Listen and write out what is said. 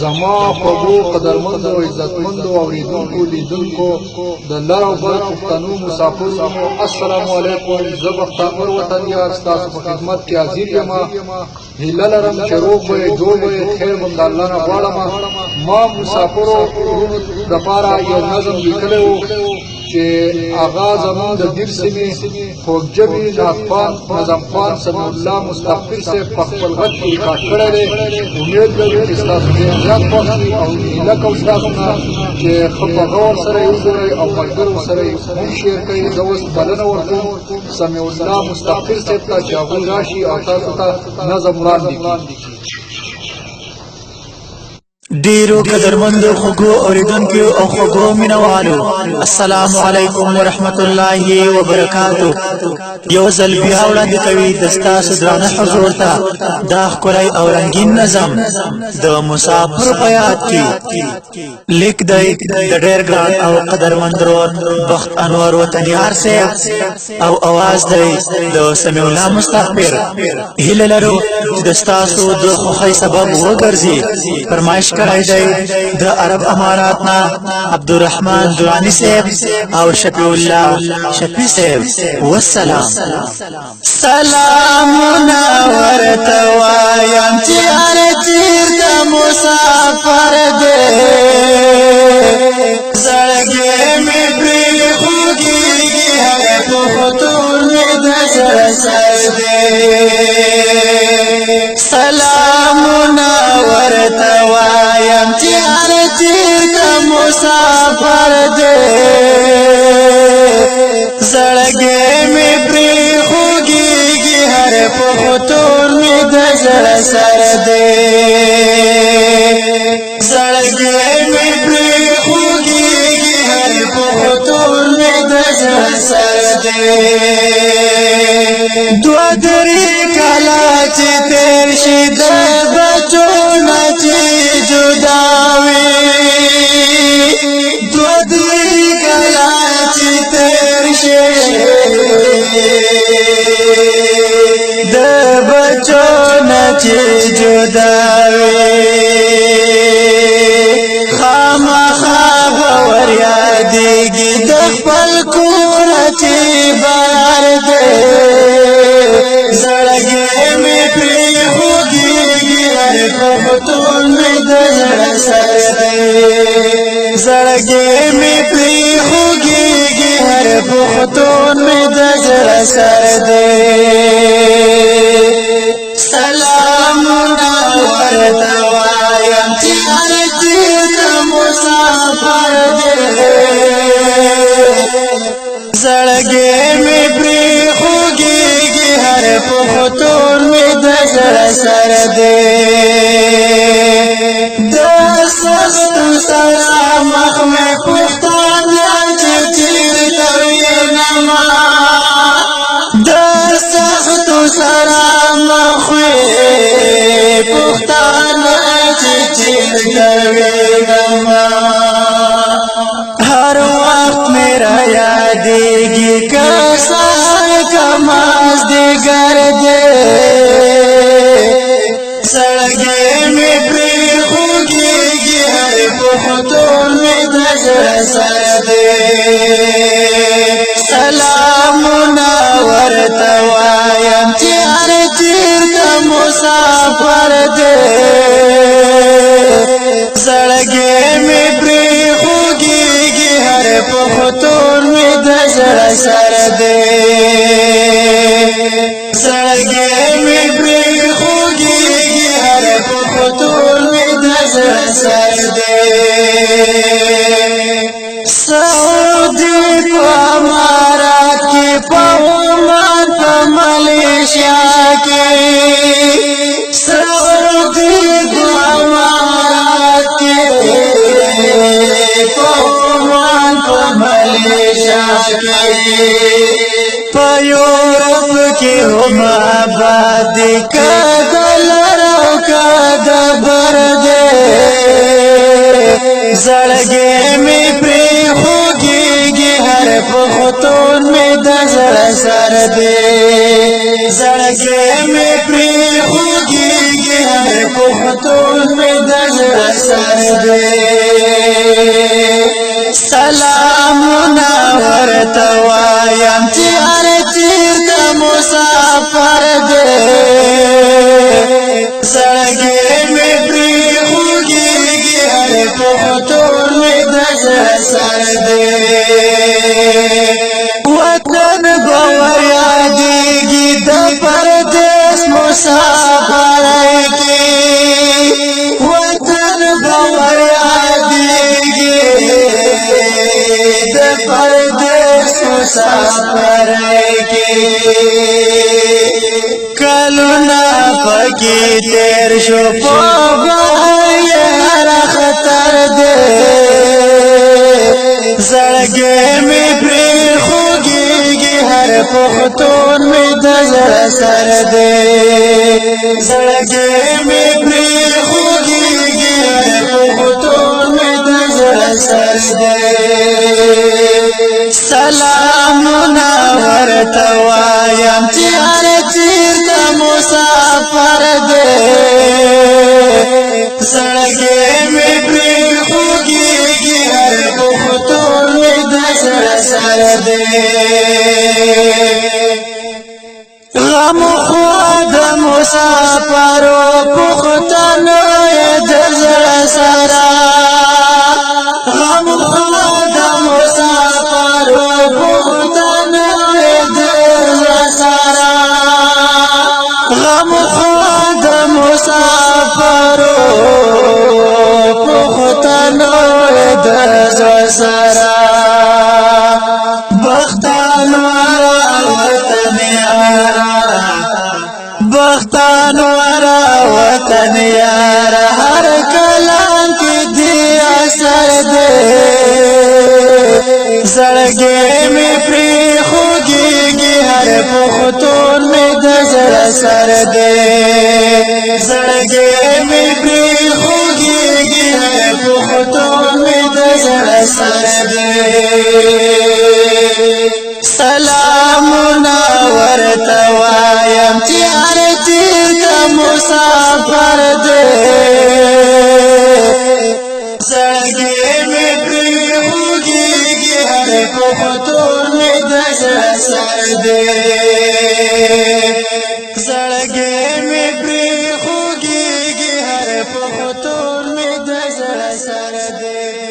زما خوږو قدرمندو عزتمندو اوریدونکو لیدونکو د لر او بر پښتنو مسافرو السلام علیکم. زه بختامر وطنیار ستاسو په خدمت کې حاضر یم. هیله لرم چې روغ به جوړ به خیر به د الله نه غواړم. ما مسافرو وروڼو دپاره یو نظم لیکلی و چې هغه زموږ د دیر سیمې خوږژبي نعتخوان نظم خان سمیع الله مستغفر صاحب په خپل غږ کې ریکارډ کړی دی. امید لرو چې ستاسو ډېر زیات خوښ وي او هیله کوم ستاسو نه چې ښه په غور سره یې وګورئ او ملګرو سره یې هم شیر کړئ. زه اوس بلنه ورکوم سمیع الله مستغفر صاحب ته چې هغوی راشي او تاسو ته نظم وړاندې کړي. ډیرو قدرمندو خوږو اوریدونکو او خوږو مینوالو السلام علیکم ورحمت الله وبرکاتو. یو ځل بیا وړاندې کوي د ستاسو درانه حضور ته دا ښکلی او رنګین نظم د مسافر په یاد کې. لیک دی د ډېر ګران او قدرمند ورور بخت انور وطنیار صاحب او اواز دی د سمیع الله مستغفر. هیله لرو چې د ستاسو د خوښۍ سبب وګرځي. فرمایش کړی دی د عرب امارات نه عبدالرحمن درانی صاحب او شفیع الله شفیع صاحب. والسلام. سلامونه ورته وایم چې هر چېرته مسافر دی، زړګی مې پرې خوږېږي، هغه پښتون مې د زړه سر دی. سلامونه ورته وایم چې هر چېرته مسافر دی، زړګی مې پرې خوږېږي، هر پښتون مې د زړه سر دی. زړګی مې پرې خوږېږي، هر پښتون مې د زړه سر دی. دوه درې کاله چې تېر شي د بچو نه چې جدا وي، دوه درې کاله چې تېر شي د بچو نه چې جدا وي، خامخا به ور یادېږي د خپل کور چې بار دی. زړګی مې پرې خوږېږي، هر پښتون مې د زړه سر دی. زړګی مې پرې خوږېږي، هر پښتون مې د زړه سر دی. سلامونه ورته وایم چې هر چېرته مسافر دی، زړګی مې پرې خوږېږي، هر پښتون مې د زړه سر دی. د سختو سره مخ مې پښتانه چې چېرته وینمه، د سختو سره مخ مې پښتانه چې چېرته وینمه، هر وخت مې را یادېږي که سهار که مازدیګر دی. زړګی مې پرې خوږېږي، هر پښتون مې د زړه سر دی. سلامونه ورته وایم چې هر چېرته مسافر دی، زړګی مې پرې خوږېږي، هر پښتون مې د زړه سر دی. زړګی مې پرې خوږېږي، هر پښتون مې د زړه سر دی. سعودي په امارات کې، په عمان په ملیشیا کې، سعودي په امارات کې، په عمان په ملیشیا کې، په یورپ کې هم آباد دي، که د لر او که د بر دی. زړګی مې پرې خوږېږي، هر پښتون مې د زړه سر دی. زړګی مې پرې خوږېږي، هر پښتون مې د زړه سر سر دے سلامنا ورته وایم چې هر چیرته مسافر دے زړګی مې پرېښودېږي هر پښتون مې د زړه سر دے وطن به وریادېږي د پردیس مسافرۍ کې وطن به وریادېږي د پردیس مسافرۍ کې کلونه پکې تیر شو په بهر یې هر خطر دی زړګی مې پرېښودېږي هر پښتون مې د زړه سر دی زړګی مې پرېښودېږي هر پښتون مې د زړه سر دی سلامونه ورته وایم چې هر چیرته مسافر دی زړګی مې پرېښودېږي هر پښتون مې د زړه سر دی غم خو د مسافرو پښتنو یې د زړه سره غم خو د مسافرو پښتنو یې د زړه سره غم خو د مسافرو پښتنو یې د زړه سره بختانورا وطن یار هر کلام کی دی اثر دے زړګی مې پرېښودېږي هر پښتون مې د زړه سر دے زړګی مې پرېښودېږي هر پښتون مې د زړه سر دے سلامونه ورته وایم چې هر چیرته مسافر دی زړګی مې پرېښودېږي هر پښتون مې د زړه سر دی زړګی مې پرېښودېږي هر پښتون مې د زړه سر دی